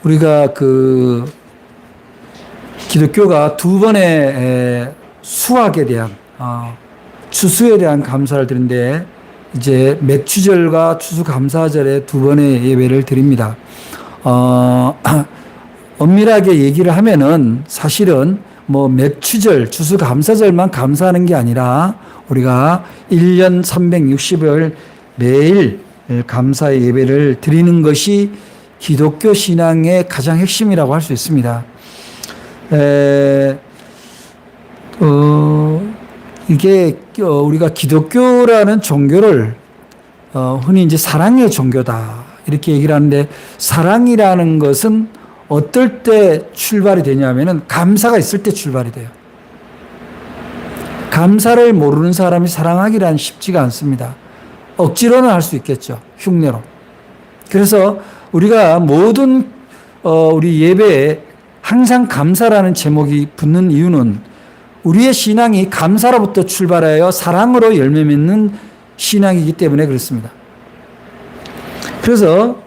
우리가 기독교가 두 번의 수학에 대한 추수에 대한 감사를 드리는데 이제 맥추절과 추수감사절에 두 번의 예배를 드립니다. 엄밀하게 얘기를 하면은 사실은 뭐 맥추절, 추수감사절만 감사하는 게 아니라 우리가 1년 360일 매일 감사의 예배를 드리는 것이 기독교 신앙의 가장 핵심이라고 할 수 있습니다. 이게 우리가 기독교라는 종교를 흔히 이제 사랑의 종교다 이렇게 얘기를 하는데, 사랑이라는 것은 어떨 때 출발이 되냐면은 감사가 있을 때 출발이 돼요. 감사를 모르는 사람이 사랑하기란 쉽지가 않습니다. 억지로는 할 수 있겠죠. 흉내로. 그래서 우리가 모든 우리 예배에 항상 감사라는 제목이 붙는 이유는 우리의 신앙이 감사로부터 출발하여 사랑으로 열매 맺는 신앙이기 때문에 그렇습니다. 그래서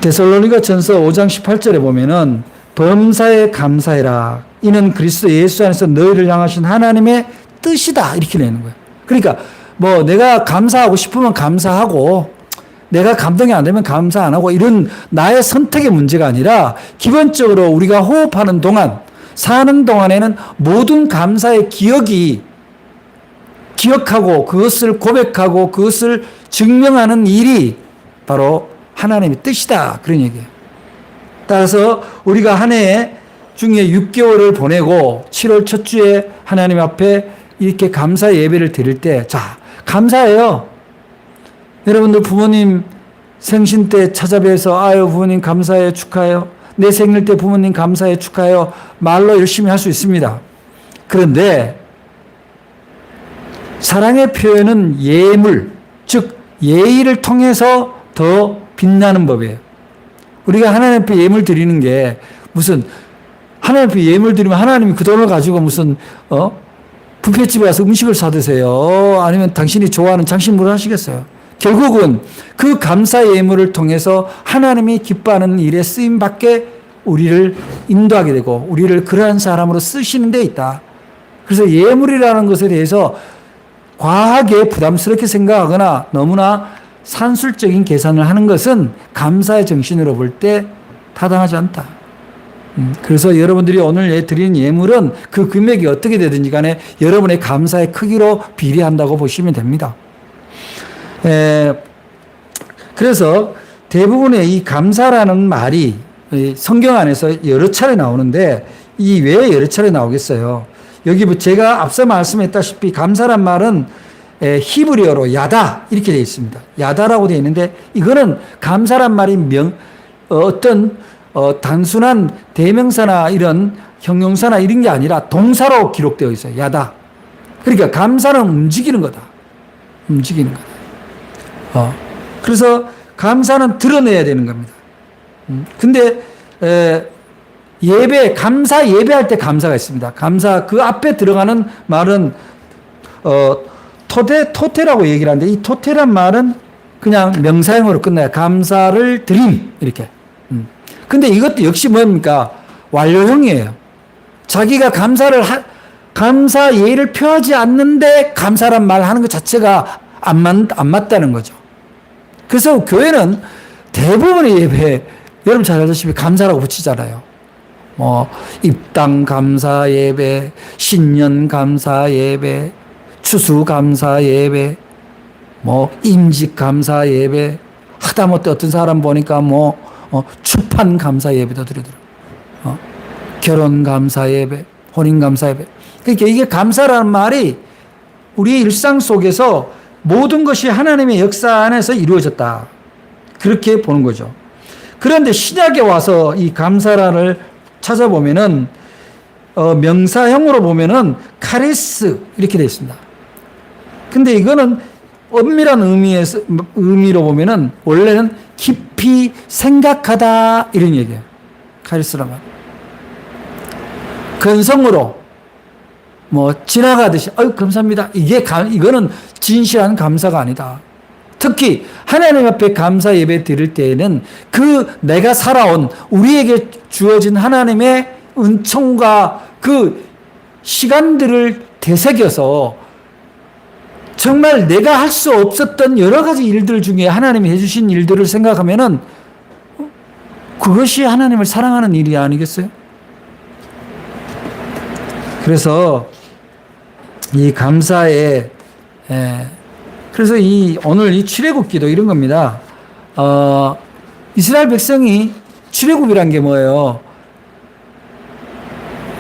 데살로니가전서 5장 18절에 보면은 범사에 감사해라. 이는 그리스도 예수 안에서 너희를 향하신 하나님의 뜻이다. 이렇게 내는 거예요. 그러니까 뭐 내가 감사하고 싶으면 감사하고 내가 감동이 안 되면 감사 안 하고 이런 나의 선택의 문제가 아니라 기본적으로 우리가 호흡하는 동안 사는 동안에는 모든 감사의 기억하고 그것을 고백하고 그것을 증명하는 일이 바로 하나님의 뜻이다. 그런 얘기예요. 따라서 우리가 한 해 중에 6개월을 보내고 7월 첫 주에 하나님 앞에 이렇게 감사 예배를 드릴 때, 자, 감사해요. 여러분들 부모님 생신 때 찾아뵈서 아유 부모님 감사해요, 축하해요. 내 생일 때 부모님 감사해요, 축하해요. 말로 열심히 할 수 있습니다. 그런데 사랑의 표현은 예물, 즉 예의를 통해서 더 빛나는 법이에요. 우리가 하나님 앞에 예물 드리는 게 무슨 하나님 앞에 예물 드리면 하나님이 그 돈을 가지고 무슨 뷔페집에 가서 음식을 사드세요. 아니면 당신이 좋아하는 장신물을 하시겠어요. 결국은 그 감사 예물을 통해서 하나님이 기뻐하는 일에 쓰임받게 우리를 인도하게 되고 우리를 그러한 사람으로 쓰시는 데 있다. 그래서 예물이라는 것에 대해서 과하게 부담스럽게 생각하거나 너무나 산술적인 계산을 하는 것은 감사의 정신으로 볼 때 타당하지 않다. 그래서 여러분들이 오늘 드리는 예물은 그 금액이 어떻게 되든지 간에 여러분의 감사의 크기로 비례한다고 보시면 됩니다. 그래서 대부분의 이 감사라는 말이 성경 안에서 여러 차례 나오는데 이 왜 여러 차례 나오겠어요? 여기 제가 앞서 말씀했다시피 감사란 말은 히브리어로 야다 이렇게 되어 있습니다. 야다라고 되어 있는데 이거는 감사란 말이 단순한 대명사나 이런 형용사나 이런 게 아니라 동사로 기록되어 있어요. 야다. 그러니까 감사는 움직이는 거다. 움직이는 거다. 그래서 감사는 드러내야 되는 겁니다. 근데 감사 예배할 때 감사가 있습니다. 감사 그 앞에 들어가는 말은 토테라고 얘기를 하는데 이 토테란 말은 그냥 명사형으로 끝나요. 감사를 드림 이렇게. 근데 이것도 역시 뭡니까? 완료형이에요. 자기가 감사 예의를 표하지 않는데 감사란 말 하는 것 자체가 안 맞다는 거죠. 그래서 교회는 대부분의 예배에 여러분 잘 아시다시피 감사라고 붙이잖아요. 입당 감사 예배, 신년 감사 예배, 추수 감사 예배, 임직 감사 예배, 하다못해 어떤 사람 보니까 추판 감사 예배도 드리더라고요. 결혼 감사 예배, 혼인 감사 예배. 그러니까 이게 감사라는 말이 우리의 일상 속에서 모든 것이 하나님의 역사 안에서 이루어졌다. 그렇게 보는 거죠. 그런데 신약에 와서 이 감사라를 찾아보면은 명사형으로 보면은 카리스 이렇게 되어 있습니다. 근데 이거는 엄밀한 의미로 보면은 원래는 깊이 생각하다 이런 얘기예요. 카리스라면 근성으로 지나가듯이 감사합니다. 이거는 진실한 감사가 아니다. 특히 하나님 앞에 감사 예배 드릴 때에는 그 내가 살아온 우리에게 주어진 하나님의 은총과 그 시간들을 되새겨서 정말 내가 할 수 없었던 여러 가지 일들 중에 하나님이 해주신 일들을 생각하면은 그것이 하나님을 사랑하는 일이 아니겠어요? 그래서 이 감사에 그래서 오늘 이 출애굽 기도 이런 겁니다. 이스라엘 백성이 출애굽이란 게 뭐예요?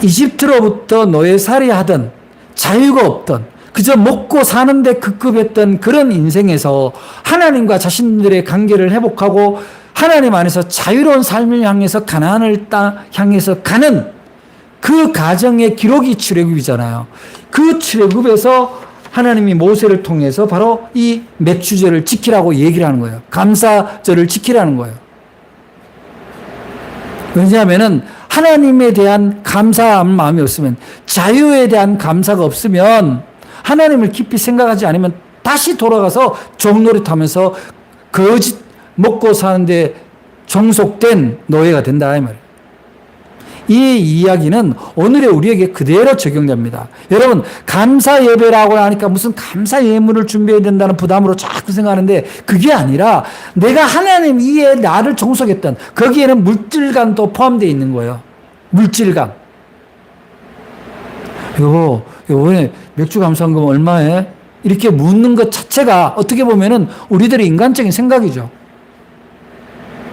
이집트로부터 노예살이 하던 자유가 없던 그저 먹고 사는데 급급했던 그런 인생에서 하나님과 자신들의 관계를 회복하고 하나님 안에서 자유로운 삶을 향해서 가나안을 향해서 가는 그 가정의 기록이 출애굽이잖아요. 그 출애굽에서 하나님이 모세를 통해서 바로 이 맥주절을 지키라고 얘기를 하는 거예요. 감사절을 지키라는 거예요. 왜냐하면은 하나님에 대한 감사한 마음이 없으면, 자유에 대한 감사가 없으면, 하나님을 깊이 생각하지 않으면 다시 돌아가서 종노릇하면서 거짓 먹고 사는데 종속된 노예가 된다 이 말이에요. 이 이야기는 오늘의 우리에게 그대로 적용됩니다. 여러분, 감사 예배라고 하니까 무슨 감사 예물을 준비해야 된다는 부담으로 자꾸 생각하는데 그게 아니라 내가 하나님 이에 나를 종속했던, 거기에는 물질감도 포함되어 있는 거예요. 물질감. 요번에 맥주 감사한금 얼마에? 이렇게 묻는 것 자체가 어떻게 보면은 우리들의 인간적인 생각이죠.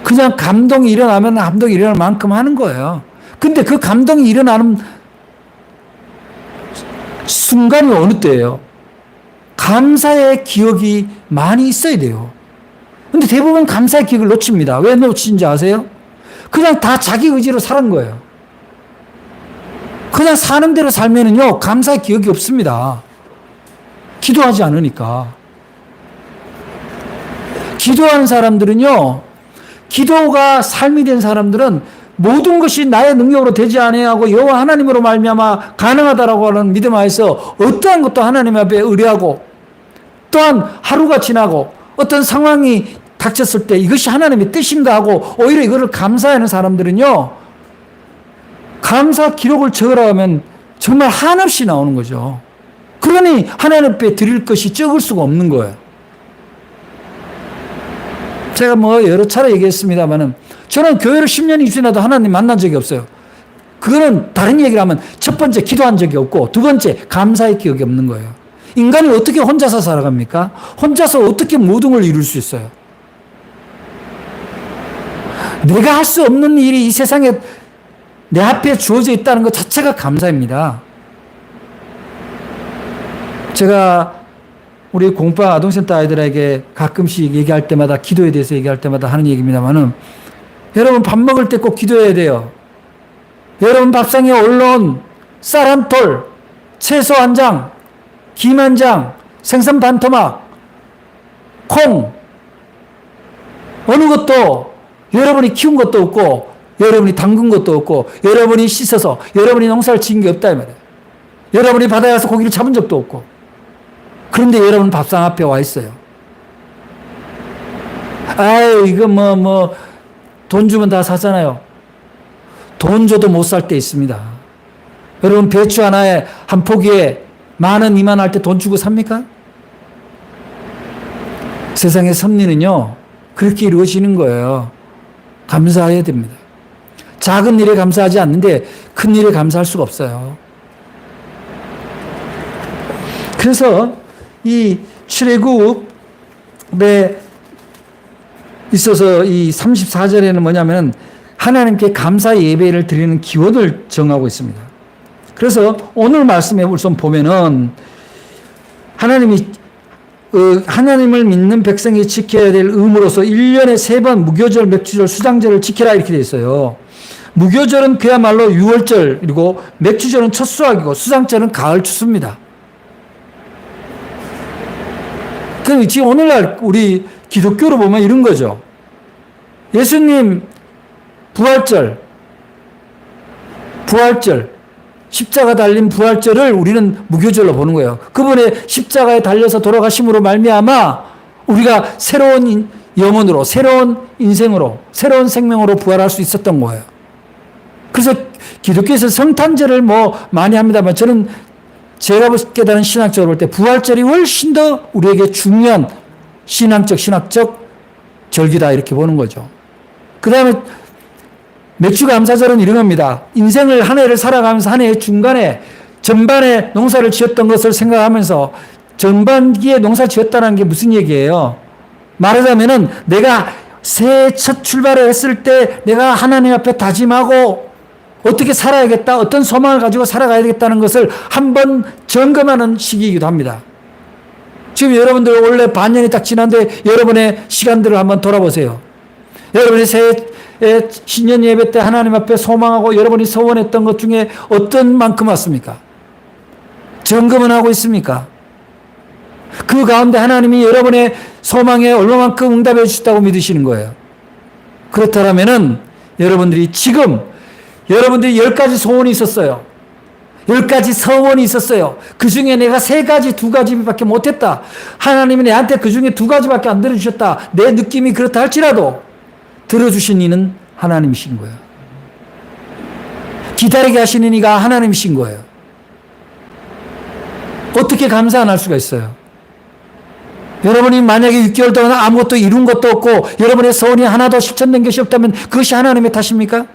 그냥 감동이 일어나면 감동이 일어날 만큼 하는 거예요. 근데 그 감동이 일어나는 순간이 어느 때예요? 감사의 기억이 많이 있어야 돼요. 근데 대부분 감사의 기억을 놓칩니다. 왜 놓치는지 아세요? 그냥 다 자기 의지로 살은 거예요. 그냥 사는 대로 살면은요, 감사의 기억이 없습니다. 기도하지 않으니까. 기도하는 사람들은요, 기도가 삶이 된 사람들은 모든 것이 나의 능력으로 되지 아니하고 여호와 하나님으로 말미암아 가능하다라고 하는 믿음 하에서 어떠한 것도 하나님 앞에 의뢰하고, 또한 하루가 지나고 어떤 상황이 닥쳤을 때 이것이 하나님의 뜻인가 하고 오히려 이거를 감사하는 사람들은요, 감사 기록을 적으라 하면 정말 한없이 나오는 거죠. 그러니 하나님 앞에 드릴 것이 적을 수가 없는 거예요. 제가 여러 차례 얘기했습니다만은 저는 교회를 10년, 20년이라도 하나님 만난 적이 없어요. 그거는 다른 얘기를 하면 첫 번째 기도한 적이 없고, 두 번째 감사의 기억이 없는 거예요. 인간이 어떻게 혼자서 살아갑니까? 혼자서 어떻게 모든 걸 이룰 수 있어요? 내가 할 수 없는 일이 이 세상에 내 앞에 주어져 있다는 것 자체가 감사입니다. 제가 우리 공파 아동센터 아이들에게 가끔씩 얘기할 때마다, 기도에 대해서 얘기할 때마다 하는 얘기입니다만은, 여러분 밥 먹을 때 꼭 기도해야 돼요. 여러분 밥상에 올라온 쌀 한 톨, 채소 한 장, 김 한 장, 생선 반 토막, 콩, 어느 것도 여러분이 키운 것도 없고, 여러분이 담근 것도 없고, 여러분이 씻어서, 여러분이 농사를 지은 게 없다 이 말이에요. 여러분이 바다에 가서 고기를 잡은 적도 없고, 그런데 여러분 밥상 앞에 와 있어요. 아유, 이거 돈 주면 다 사잖아요. 돈 줘도 못 살 때 있습니다. 여러분 배추 하나에 한 포기에 10,000원, 20,000원 할 때 돈 주고 삽니까? 세상의 섭리는요, 그렇게 이루어지는 거예요. 감사해야 됩니다. 작은 일에 감사하지 않는데 큰 일에 감사할 수가 없어요. 그래서 이 출애굽에 있어서 이 34절에는 뭐냐면 하나님께 감사 예배를 드리는 기원을 정하고 있습니다. 그래서 오늘 말씀에 우선 보면은 하나님을 믿는 백성이 지켜야 될 의무로서 1년에 3번 무교절, 맥주절, 수장절을 지키라 이렇게 되어 있어요. 무교절은 그야말로 6월절, 그리고 맥주절은 첫 수확이고 수장절은 가을 추수입니다. 그럼 지금 오늘날 우리 기독교로 보면 이런 거죠. 예수님 부활절, 십자가 달린 부활절을 우리는 무교절로 보는 거예요. 그분의 십자가에 달려서 돌아가심으로 말미암아 우리가 새로운 영혼으로, 새로운 인생으로, 새로운 생명으로 부활할 수 있었던 거예요. 그래서 기독교에서 성탄절을 많이 합니다만 저는 제가 깨달은 신학적으로 볼 때 부활절이 훨씬 더 우리에게 중요한 신학적 절기다 이렇게 보는 거죠. 그 다음에 맥주감사절은 이런 겁니다. 인생을 한 해를 살아가면서 한 해의 중간에 전반에 농사를 지었던 것을 생각하면서 전반기에 농사 지었다는 게 무슨 얘기예요? 말하자면은 내가 새해 첫 출발을 했을 때 내가 하나님 앞에 다짐하고 어떻게 살아야겠다, 어떤 소망을 가지고 살아가야 겠다는 것을 한번 점검하는 시기이기도 합니다. 지금 여러분들 원래 반년이 딱 지났는데 여러분의 시간들을 한번 돌아보세요. 여러분이 새해 신년 예배 때 하나님 앞에 소망하고 여러분이 소원했던 것 중에 어떤 만큼 왔습니까? 점검은 하고 있습니까? 그 가운데 하나님이 여러분의 소망에 얼마만큼 응답해 주셨다고 믿으시는 거예요. 그렇다면은 여러분들이 지금 여러분들이 10가지 소원이 있었어요. 10가지 서원이 있었어요. 그 중에 내가 3가지, 2가지밖에 못했다. 하나님이 내한테 그 중에 2가지밖에 안 들어주셨다. 내 느낌이 그렇다 할지라도 들어주신 이는 하나님이신 거예요. 기다리게 하시는 이가 하나님이신 거예요. 어떻게 감사 안 할 수가 있어요? 여러분이 만약에 6개월 동안 아무것도 이룬 것도 없고 여러분의 소원이 하나도 실천된 것이 없다면 그것이 하나님의 탓입니까?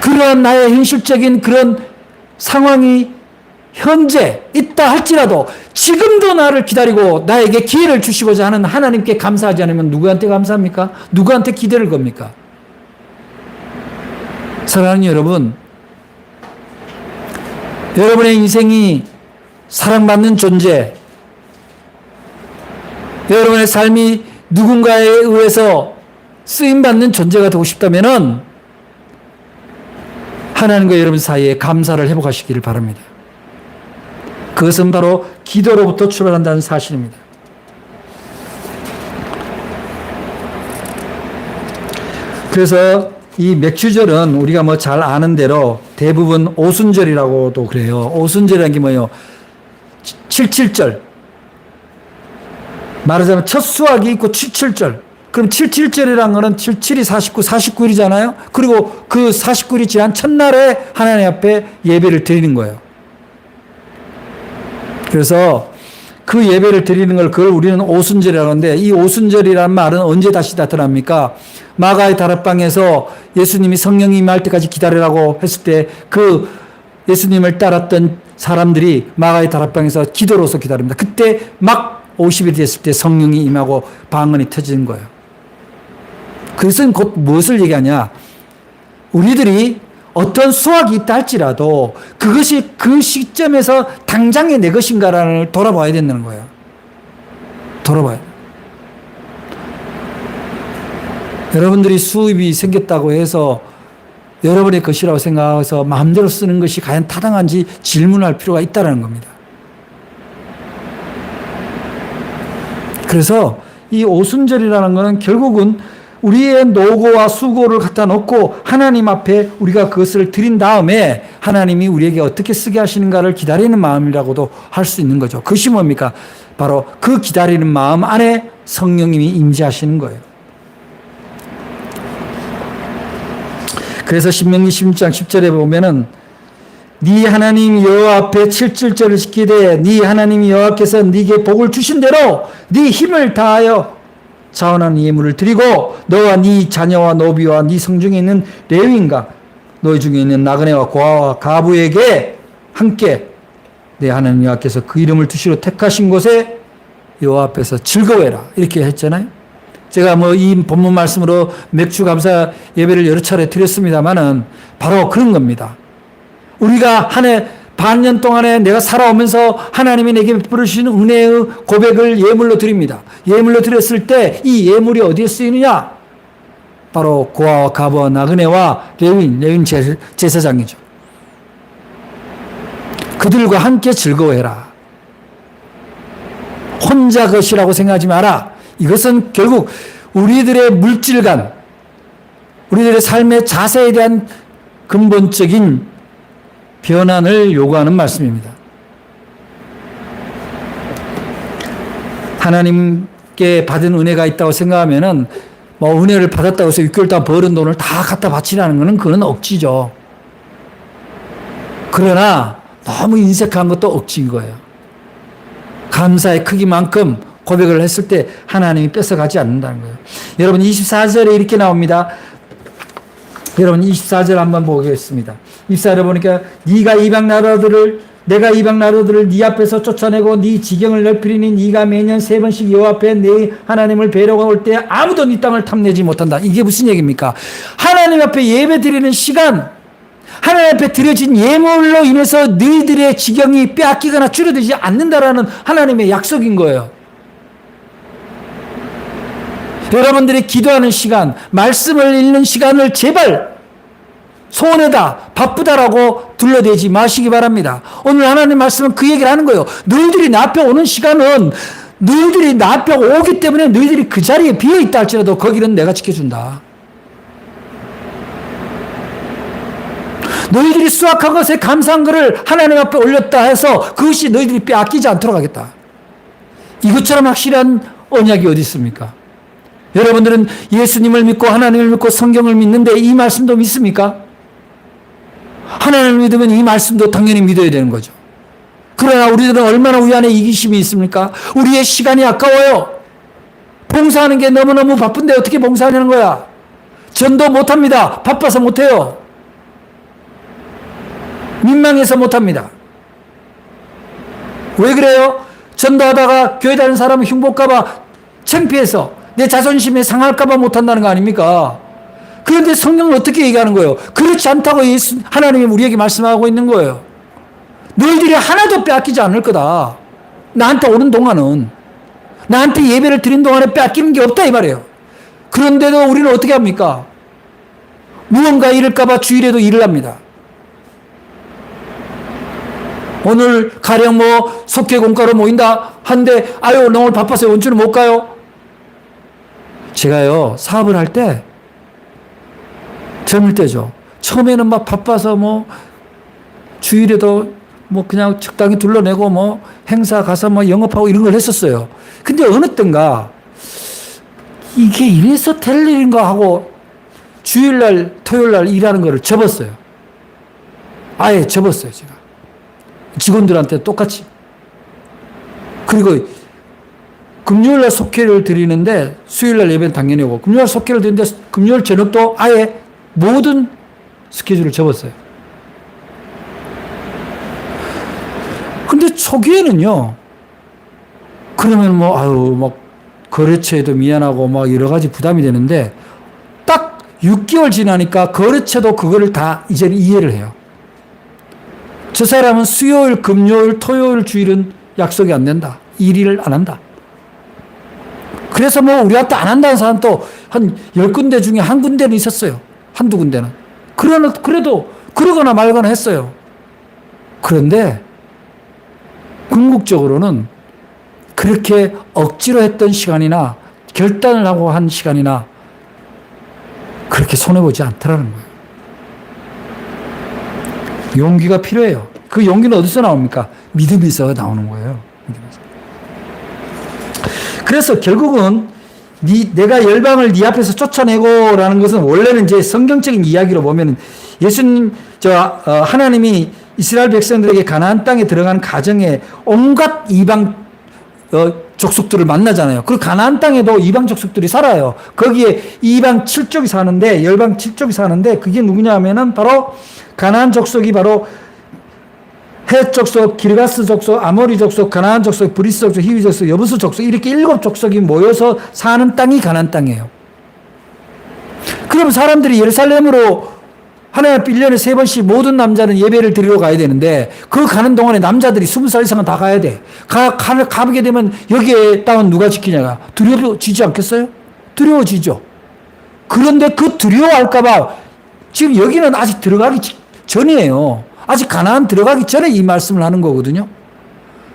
그러한 나의 현실적인 그런 상황이 현재 있다 할지라도 지금도 나를 기다리고 나에게 기회를 주시고자 하는 하나님께 감사하지 않으면 누구한테 감사합니까? 누구한테 기대를 겁니까? 사랑하는 여러분, 여러분의 인생이 사랑받는 존재, 여러분의 삶이 누군가에 의해서 쓰임받는 존재가 되고 싶다면은 하나님과 여러분 사이에 감사를 회복하시기를 바랍니다. 그것은 바로 기도로부터 출발한다는 사실입니다. 그래서 이 맥주절은 우리가 잘 아는 대로 대부분 오순절이라고도 그래요. 오순절이라는 게 뭐예요? 77절. 말하자면 첫 수확이 있고 77절. 그럼 77절이라는 거는 77이 49, 49일이잖아요. 그리고 그 49일이 지난 첫날에 하나님 앞에 예배를 드리는 거예요. 그래서 그 예배를 드리는 걸 그걸 우리는 오순절이라고 하는데 이 오순절이라는 말은 언제 다시 나타납니까? 마가의 다락방에서 예수님이 성령이 임할 때까지 기다리라고 했을 때 그 예수님을 따랐던 사람들이 마가의 다락방에서 기도로서 기다립니다. 그때 막 50일이 됐을 때 성령이 임하고 방언이 터지는 거예요. 그것은 곧 무엇을 얘기하냐? 우리들이 어떤 수확이 있다 할지라도 그것이 그 시점에서 당장의 내 것인가를 돌아봐야 된다는 거예요. 돌아봐요. 여러분들이 수입이 생겼다고 해서 여러분의 것이라고 생각해서 마음대로 쓰는 것이 과연 타당한지 질문할 필요가 있다는 겁니다. 그래서 이 오순절이라는 것은 결국은 우리의 노고와 수고를 갖다 놓고 하나님 앞에 우리가 그것을 드린 다음에 하나님이 우리에게 어떻게 쓰게 하시는가를 기다리는 마음이라고도 할 수 있는 거죠. 그것이 뭡니까? 바로 그 기다리는 마음 안에 성령님이 임재하시는 거예요. 그래서 신명기 16장 10절에 보면은 네 하나님 여호와 앞에 77절을 지키되 네 하나님 여호와께서 네게 복을 주신 대로 네 힘을 다하여 자원하는 예물을 드리고 너와 네 자녀와 노비와 네 성중에 있는 레위인과 너희 중에 있는 나그네와 고아와 가부에게 함께 내 하나님 여호와께서 그 이름을 두시러 택하신 곳에 여호와 앞에서 즐거워해라 이렇게 했잖아요. 제가 이 본문 말씀으로 맥주 감사 예배를 여러 차례 드렸습니다만은 바로 그런 겁니다. 우리가 한 해 반년 동안에 내가 살아오면서 하나님이 내게 베풀어 주신 은혜의 고백을 예물로 드립니다. 예물로 드렸을 때 이 예물이 어디에 쓰이느냐? 바로 고아와 가부와 나그네와 레위인 제사장이죠. 그들과 함께 즐거워해라. 혼자 것이라고 생각하지 마라. 이것은 결국 우리들의 물질관, 우리들의 삶의 자세에 대한 근본적인 변환을 요구하는 말씀입니다. 하나님께 받은 은혜가 있다고 생각하면은 뭐 은혜를 받았다고 해서 6개월 동안 벌은 돈을 다 갖다 바치라는 거는 그건 억지죠. 그러나 너무 인색한 것도 억지인 거예요. 감사의 크기만큼 고백을 했을 때 하나님이 뺏어가지 않는다는 거예요. 여러분 24절에 이렇게 나옵니다. 여러분 24절 한번 보겠습니다. 24절에 보니까 내가 이방 나라들을 네 앞에서 쫓아내고 네 지경을 넓히리니 네가 매년 3번씩 여호와 앞에 네 하나님을 뵈려고 올 때 아무도 네 땅을 탐내지 못한다. 이게 무슨 얘기입니까? 하나님 앞에 예배 드리는 시간, 하나님 앞에 드려진 예물로 인해서 너희들의 지경이 빼앗기거나 줄어들지 않는다라는 하나님의 약속인 거예요. 여러분들이 기도하는 시간, 말씀을 읽는 시간을 제발 소원에다 바쁘다라고 둘러대지 마시기 바랍니다. 오늘 하나님 말씀은 그 얘기를 하는 거예요. 너희들이 나 앞에 오는 시간은 너희들이 나 앞에 오기 때문에 너희들이 그 자리에 비어있다 할지라도 거기는 내가 지켜준다. 너희들이 수확한 것에 감사한 것을 하나님 앞에 올렸다 해서 그것이 너희들이 빼앗기지 않도록 하겠다. 이것처럼 확실한 언약이 어디 있습니까? 여러분들은 예수님을 믿고 하나님을 믿고 성경을 믿는데 이 말씀도 믿습니까? 하나님을 믿으면 이 말씀도 당연히 믿어야 되는 거죠. 그러나 우리들은 얼마나 우리 안에 이기심이 있습니까? 우리의 시간이 아까워요. 봉사하는 게 너무너무 바쁜데 어떻게 봉사하려는 거야? 전도 못합니다. 바빠서 못해요. 민망해서 못합니다. 왜 그래요? 전도하다가 교회 다니는 사람은 흉볼까봐 창피해서 내 자존심에 상할까봐 못한다는 거 아닙니까? 그런데 성경은 어떻게 얘기하는 거예요? 그렇지 않다고 하나님이 우리에게 말씀하고 있는 거예요. 너희들이 하나도 빼앗기지 않을 거다. 나한테 오는 동안은, 나한테 예배를 드린 동안에 빼앗기는 게 없다 이 말이에요. 그런데도 우리는 어떻게 합니까? 무언가 잃을까봐 주일에도 일을 합니다. 오늘 가령 뭐 속회 공과로 모인다 한데 아유 너 오늘 바빠서 원주는 못 가요. 제가요 사업을 할 때 젊을 때죠. 처음에는 막 바빠서 뭐 주일에도 뭐 그냥 적당히 둘러내고 뭐 행사 가서 뭐 영업하고 이런 걸 했었어요. 근데 어느 땐가 이게 이래서 될 일인가 하고 주일날 토요일날 일하는 거를 접었어요. 아예 접었어요 제가. 직원들한테 똑같이. 그리고 금요일날 속회를 드리는데 수요일날 예배는 당연히 오고 금요일 속회를 드리는데 금요일 저녁도 아예 모든 스케줄을 접었어요. 근데 초기에는요, 그러면 뭐, 아유, 막, 거래처에도 미안하고 막 여러 가지 부담이 되는데 딱 6개월 지나니까 거래처도 그거를 다 이제는 이해를 해요. 저 사람은 수요일, 금요일, 토요일, 주일은 약속이 안 된다. 일을 안 한다. 그래서 뭐 우리한테 안 한다는 사람도 한 10군데 중에 한 군데는 있었어요. 한두 군데는. 그래도 그러거나 말거나 했어요. 그런데 궁극적으로는 그렇게 억지로 했던 시간이나 결단을 하고 한 시간이나 그렇게 손해보지 않더라는 거예요. 용기가 필요해요. 그 용기는 어디서 나옵니까? 믿음에서 나오는 거예요. 그래서 결국은 내가 열방을 네 앞에서 쫓아내고라는 것은 원래는 이제 성경적인 이야기로 보면 예수님, 하나님이 이스라엘 백성들에게 가나안 땅에 들어가는 가정에 온갖 이방 족속들을 만나잖아요. 그 가나안 땅에도 이방 족속들이 살아요. 거기에 이방 7족이 사는데, 열방 7족이 사는데 그게 누구냐 하면은 바로 가나안 족속이 바로 헷 족속, 기르가스 족속, 아모리 족속, 가나안 족속, 브리스 족속, 히위 족속, 여부스 족속 이렇게 7족속이 모여서 사는 땅이 가나안 땅이에요. 그럼 사람들이 예루살렘으로 하나님 앞에 1년에 3번씩 모든 남자는 예배를 드리러 가야 되는데 그 가는 동안에 남자들이 20살 이상은 다 가야 돼. 가보게 되면 여기에 땅은 누가 지키냐가 두려워지지 않겠어요? 두려워지죠. 그런데 그 두려워할까봐 지금 여기는 아직 들어가기 전이에요. 아직 가나안 들어가기 전에 이 말씀을 하는 거거든요.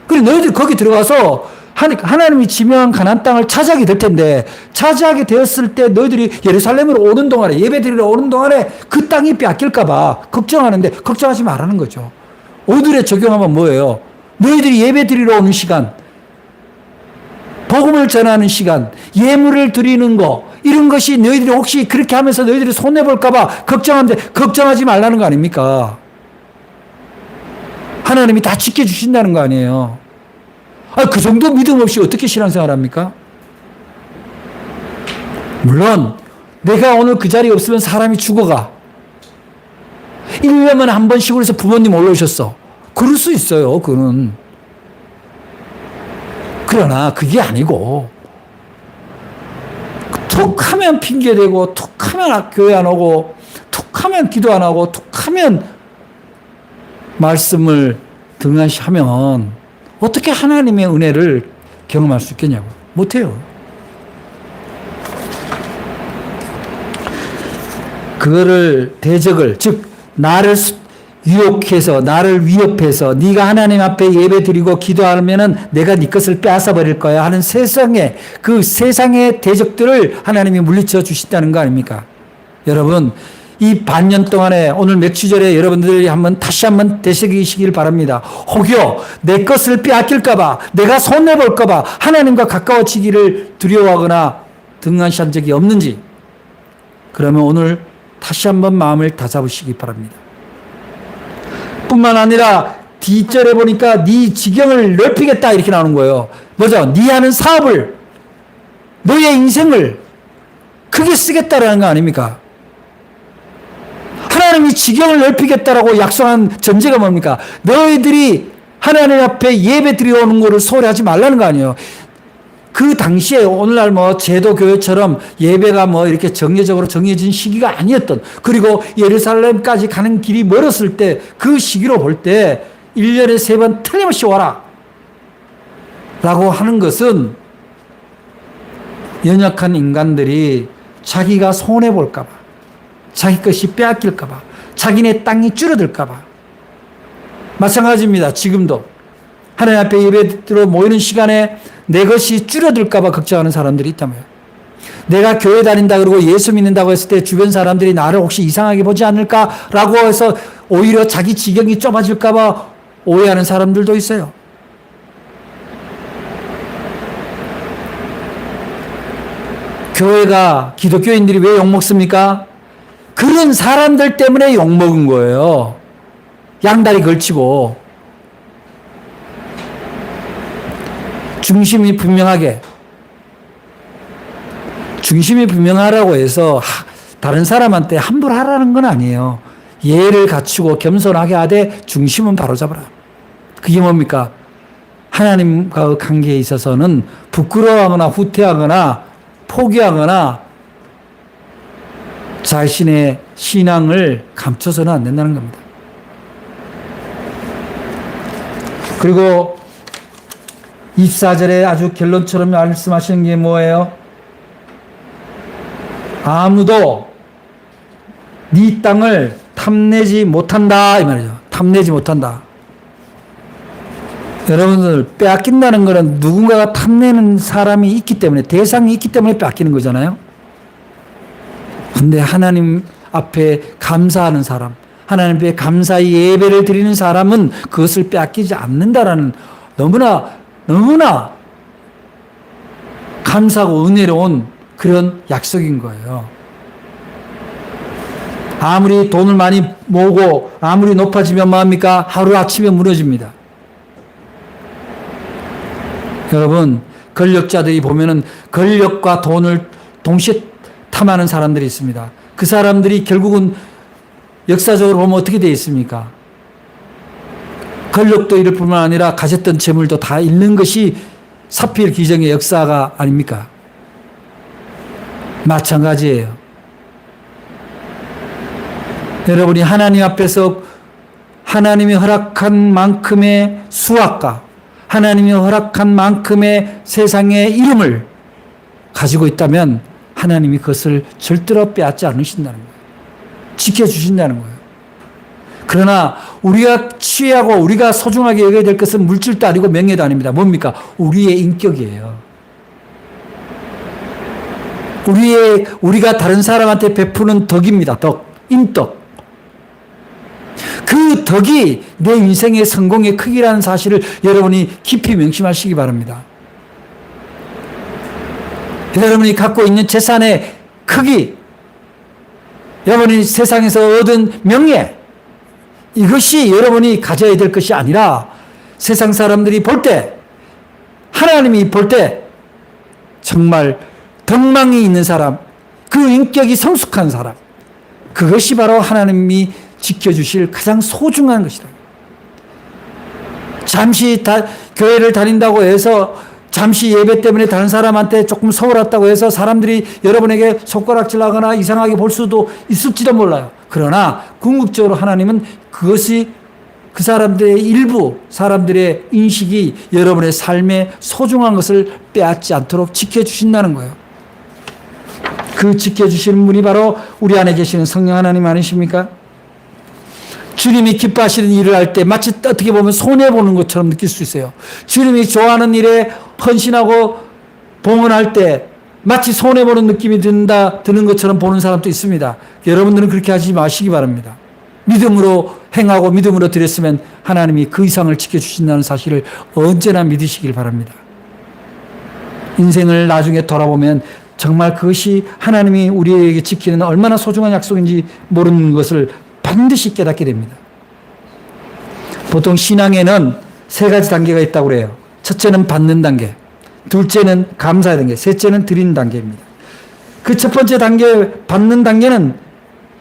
그리고 너희들 거기 들어가서 하나님이 지명한 가나안 땅을 차지하게 될 텐데 차지하게 되었을 때 너희들이 예루살렘으로 오는 동안에 예배드리러 오는 동안에 그 땅이 빼앗길까 봐 걱정하는데 걱정하지 말라는 거죠. 오늘에 적용하면 뭐예요? 너희들이 예배드리러 오는 시간 복음을 전하는 시간, 예물을 드리는 거, 이런 것이 너희들이 혹시 그렇게 하면서 너희들이 손해볼까봐 걱정하는데 걱정하지 말라는 거 아닙니까? 하나님이 다 지켜주신다는 거 아니에요. 그 정도 믿음 없이 어떻게 신앙생활 합니까? 물론 내가 오늘 그 자리에 없으면 사람이 죽어가. 1년에 한 번 시골에서 부모님 올라오셨어. 그럴 수 있어요. 그거는. 그러나 그게 아니고 툭하면 핑계대고 툭하면 교회 안 오고 툭하면 기도 안 하고 툭하면 말씀을 등한시하면 어떻게 하나님의 은혜를 경험할 수 있겠냐고. 못해요. 그거를 대적을, 즉 나를 유혹해서 나를 위협해서 네가 하나님 앞에 예배드리고 기도하면은 내가 네 것을 빼앗아 버릴 거야 하는 세상의 그 세상의 대적들을 하나님이 물리쳐 주신다는 거 아닙니까? 여러분, 이 반년 동안에 오늘 맥주절에 여러분들이 다시 한번 되새기시길 바랍니다. 혹여 내 것을 빼앗길까봐, 내가 손해볼까봐 하나님과 가까워지기를 두려워하거나 등한시한 적이 없는지, 그러면 오늘 다시 한번 마음을 다잡으시기 바랍니다. 뿐만 아니라 뒷절에 보니까 네 지경을 넓히겠다 이렇게 나오는 거예요. 뭐죠? 네 하는 사업을, 너의 인생을 크게 쓰겠다라는 거 아닙니까? 하나님이 지경을 넓히겠다라고 약속한 전제가 뭡니까? 너희들이 하나님 앞에 예배 드려오는 거를 소홀히 하지 말라는 거 아니에요. 그 당시에 오늘날 제도 교회처럼 예배가 이렇게 정례적으로 정해진 시기가 아니었던, 그리고 예루살렘까지 가는 길이 멀었을 때 그 시기로 볼 때 1년에 3번 틀림없이 와라 라고 하는 것은 연약한 인간들이 자기가 손해볼까봐, 자기 것이 빼앗길까봐, 자기네 땅이 줄어들까봐. 마찬가지입니다. 지금도 하나님 앞에 예배드려 모이는 시간에 내 것이 줄어들까봐 걱정하는 사람들이 있다며요. 내가 교회 다닌다 그러고 예수 믿는다고 했을 때 주변 사람들이 나를 혹시 이상하게 보지 않을까라고 해서 오히려 자기 지경이 좁아질까봐 오해하는 사람들도 있어요. 교회가, 기독교인들이 왜 욕먹습니까? 그런 사람들 때문에 욕먹은 거예요. 양다리 걸치고. 중심이 분명하게. 중심이 분명하라고 해서 다른 사람한테 함부로 하라는 건 아니에요. 예를 갖추고 겸손하게 하되 중심은 바로잡아라. 그게 뭡니까? 하나님과의 관계에 있어서는 부끄러워하거나 후퇴하거나 포기하거나 자신의 신앙을 감춰서는 안 된다는 겁니다. 그리고 24절에 아주 결론처럼 말씀하시는 게 뭐예요? 아무도 네 땅을 탐내지 못한다 이 말이죠. 탐내지 못한다. 여러분들, 빼앗긴다는 것은 누군가가 탐내는 사람이 있기 때문에, 대상이 있기 때문에 빼앗기는 거잖아요. 근데 하나님 앞에 감사하는 사람, 하나님 앞에 감사의 예배를 드리는 사람은 그것을 빼앗기지 않는다라는 너무나 감사하고 은혜로운 그런 약속인 거예요. 아무리 돈을 많이 모으고 아무리 높아지면 뭐합니까? 하루아침에 무너집니다. 여러분, 권력자들이 보면은 권력과 돈을 동시에 탐하는 사람들이 있습니다. 그 사람들이 결국은 역사적으로 보면 어떻게 되어 있습니까? 권력도 잃을 뿐만 아니라 가졌던 재물도 다 잃는 것이 사필 기정의 역사가 아닙니까? 마찬가지예요. 여러분이 하나님 앞에서 하나님이 허락한 만큼의 수확과 하나님이 허락한 만큼의 세상의 이름을 가지고 있다면 하나님이 그것을 절대로 빼앗지 않으신다는 거예요. 지켜주신다는 거예요. 그러나 우리가 취하고 우리가 소중하게 여겨야 될 것은 물질도 아니고 명예도 아닙니다. 뭡니까? 우리의 인격이에요. 우리가 다른 사람한테 베푸는 덕입니다. 덕, 인덕. 그 덕이 내 인생의 성공의 크기라는 사실을 여러분이 깊이 명심하시기 바랍니다. 여러분이 갖고 있는 재산의 크기, 여러분이 세상에서 얻은 명예, 이것이 여러분이 가져야 될 것이 아니라 세상 사람들이 볼 때, 하나님이 볼 때 정말 덕망이 있는 사람, 그 인격이 성숙한 사람, 그것이 바로 하나님이 지켜주실 가장 소중한 것이다. 잠시 교회를 다닌다고 해서 잠시 예배 때문에 다른 사람한테 조금 서울았다고 해서 사람들이 여러분에게 손가락질하거나 이상하게 볼 수도 있을지도 몰라요. 그러나 궁극적으로 하나님은 그것이 그 사람들의 일부 사람들의 인식이 여러분의 삶에 소중한 것을 빼앗지 않도록 지켜주신다는 거예요. 그 지켜주시는 분이 바로 우리 안에 계시는 성령 하나님 아니십니까? 주님이 기뻐하시는 일을 할 때 마치 어떻게 보면 손해보는 것처럼 느낄 수 있어요. 주님이 좋아하는 일에 헌신하고 봉헌할 때 마치 손해보는 느낌이 드는 것처럼 보는 사람도 있습니다. 여러분들은 그렇게 하지 마시기 바랍니다. 믿음으로 행하고 믿음으로 드렸으면 하나님이 그 이상을 지켜주신다는 사실을 언제나 믿으시길 바랍니다. 인생을 나중에 돌아보면 정말 그것이 하나님이 우리에게 지키는 얼마나 소중한 약속인지 모르는 것을 반드시 깨닫게 됩니다. 보통 신앙에는 3가지 단계가 있다고 그래요. 첫째는 받는 단계, 둘째는 감사의 단계, 셋째는 드리는 단계입니다. 그 첫 번째 단계, 받는 단계는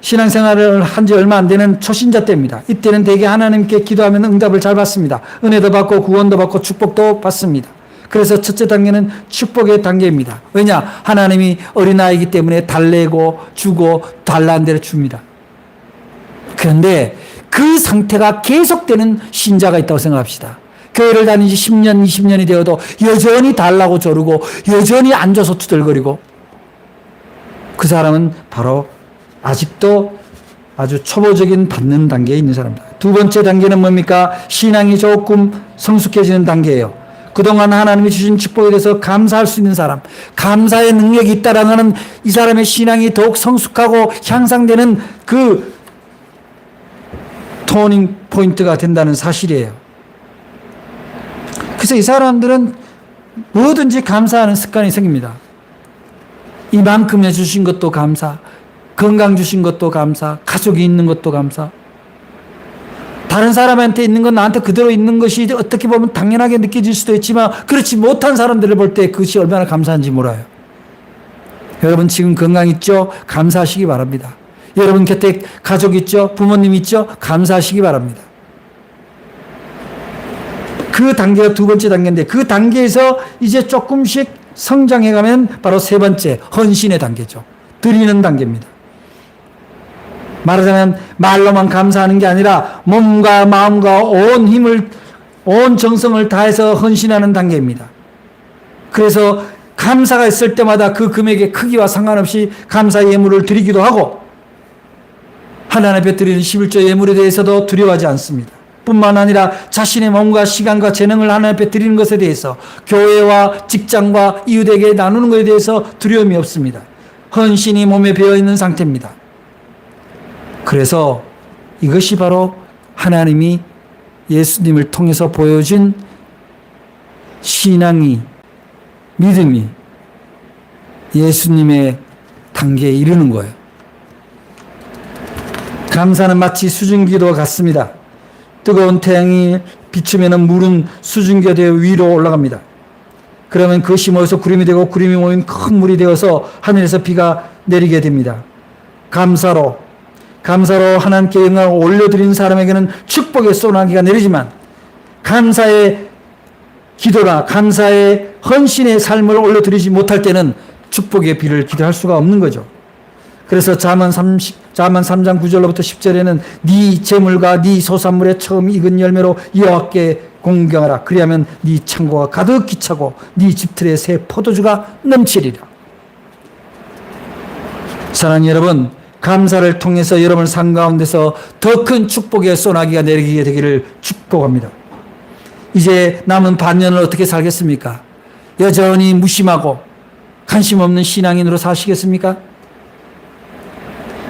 신앙생활을 한 지 얼마 안 되는 초신자 때입니다. 이때는 대개 하나님께 기도하면 응답을 잘 받습니다. 은혜도 받고 구원도 받고 축복도 받습니다. 그래서 첫째 단계는 축복의 단계입니다. 왜냐? 하나님이 어린아이이기 때문에 달래고 주고 달라는 대로 줍니다. 그런데 그 상태가 계속되는 신자가 있다고 생각합시다. 교회를 다닌 지 10년, 20년이 되어도 여전히 달라고 저르고 여전히 앉아서 투덜거리고, 그 사람은 바로 아직도 아주 초보적인 받는 단계에 있는 사람입니다. 두 번째 단계는 뭡니까? 신앙이 조금 성숙해지는 단계예요. 그동안 하나님이 주신 축복에 대해서 감사할 수 있는 사람, 감사의 능력이 있다라는 것은 이 사람의 신앙이 더욱 성숙하고 향상되는 그 터닝 포인트가 된다는 사실이에요. 그래서 이 사람들은 뭐든지 감사하는 습관이 생깁니다. 이만큼 해주신 것도 감사, 건강 주신 것도 감사, 가족이 있는 것도 감사. 다른 사람한테 있는 건 나한테 그대로 있는 것이 어떻게 보면 당연하게 느껴질 수도 있지만 그렇지 못한 사람들을 볼 때 그것이 얼마나 감사한지 몰라요. 여러분 지금 건강 있죠? 감사하시기 바랍니다. 여러분 곁에 가족 있죠? 부모님 있죠? 감사하시기 바랍니다. 그 단계가 두 번째 단계인데, 그 단계에서 이제 조금씩 성장해 가면 바로 세 번째 헌신의 단계죠. 드리는 단계입니다. 말하자면 말로만 감사하는 게 아니라 몸과 마음과 온 힘을, 온 정성을 다해서 헌신하는 단계입니다. 그래서 감사가 있을 때마다 그 금액의 크기와 상관없이 감사 예물을 드리기도 하고, 하나님 앞에 드리는 11조 예물에 대해서도 두려워하지 않습니다. 뿐만 아니라 자신의 몸과 시간과 재능을 하나님 앞에 드리는 것에 대해서, 교회와 직장과 이웃에게 나누는 것에 대해서 두려움이 없습니다. 헌신이 몸에 배어있는 상태입니다. 그래서 이것이 바로 하나님이 예수님을 통해서 보여준 신앙이, 믿음이 예수님의 단계에 이르는 거예요. 감사는 마치 수증기도 같습니다. 뜨거운 태양이 비추면 물은 수증기가 되어 위로 올라갑니다. 그러면 그것이 모여서 구름이 되고, 구름이 모이면 큰 물이 되어서 하늘에서 비가 내리게 됩니다. 감사로 하나님께 영광을 올려드리는 사람에게는 축복의 소나기가 내리지만, 감사의 기도나 감사의 헌신의 삶을 올려드리지 못할 때는 축복의 비를 기도할 수가 없는 거죠. 그래서 잠언 3장 9절로부터 10절에는 네 재물과 네 소산물의 처음 익은 열매로 여호와께 공경하라. 그리하면 네 창고가 가득히 차고 네 집틀에 새 포도주가 넘치리라. 사랑하는 여러분, 감사를 통해서 여러분 삶 가운데서 더 큰 축복의 소나기가 내리게 되기를 축복합니다. 이제 남은 반년을 어떻게 살겠습니까? 여전히 무심하고 관심 없는 신앙인으로 사시겠습니까?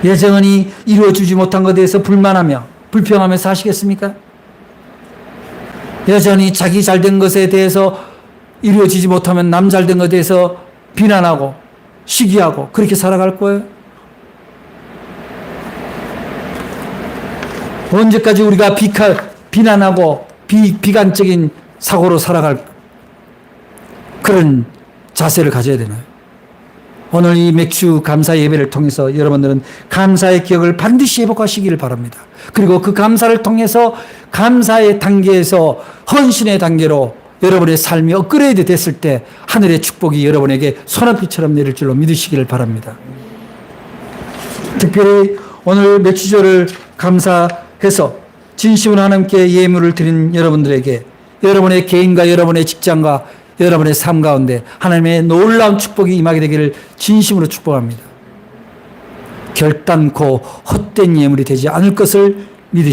여전히 이루어주지 못한 것에 대해서 불만하며 불평하며 사시겠습니까? 여전히 자기 잘된 것에 대해서 이루어지지 못하면 남 잘된 것에 대해서 비난하고 시기하고 그렇게 살아갈 거예요? 언제까지 우리가 비난하고 비관적인 사고로 살아갈 그런 자세를 가져야 되나요? 오늘 이 맥주 감사 예배를 통해서 여러분들은 감사의 기억을 반드시 회복하시기를 바랍니다. 그리고 그 감사를 통해서 감사의 단계에서 헌신의 단계로 여러분의 삶이 업그레이드 됐을 때 하늘의 축복이 여러분에게 소나비처럼 내릴 줄로 믿으시기를 바랍니다. 특별히 오늘 맥주절을 감사해서 진심으로 하나님께 예물을 드린 여러분들에게 여러분의 개인과 여러분의 직장과 여러분의 삶 가운데 하나님의 놀라운 축복이 임하게 되기를 진심으로 축복합니다. 결단코 헛된 예물이 되지 않을 것을 믿으시기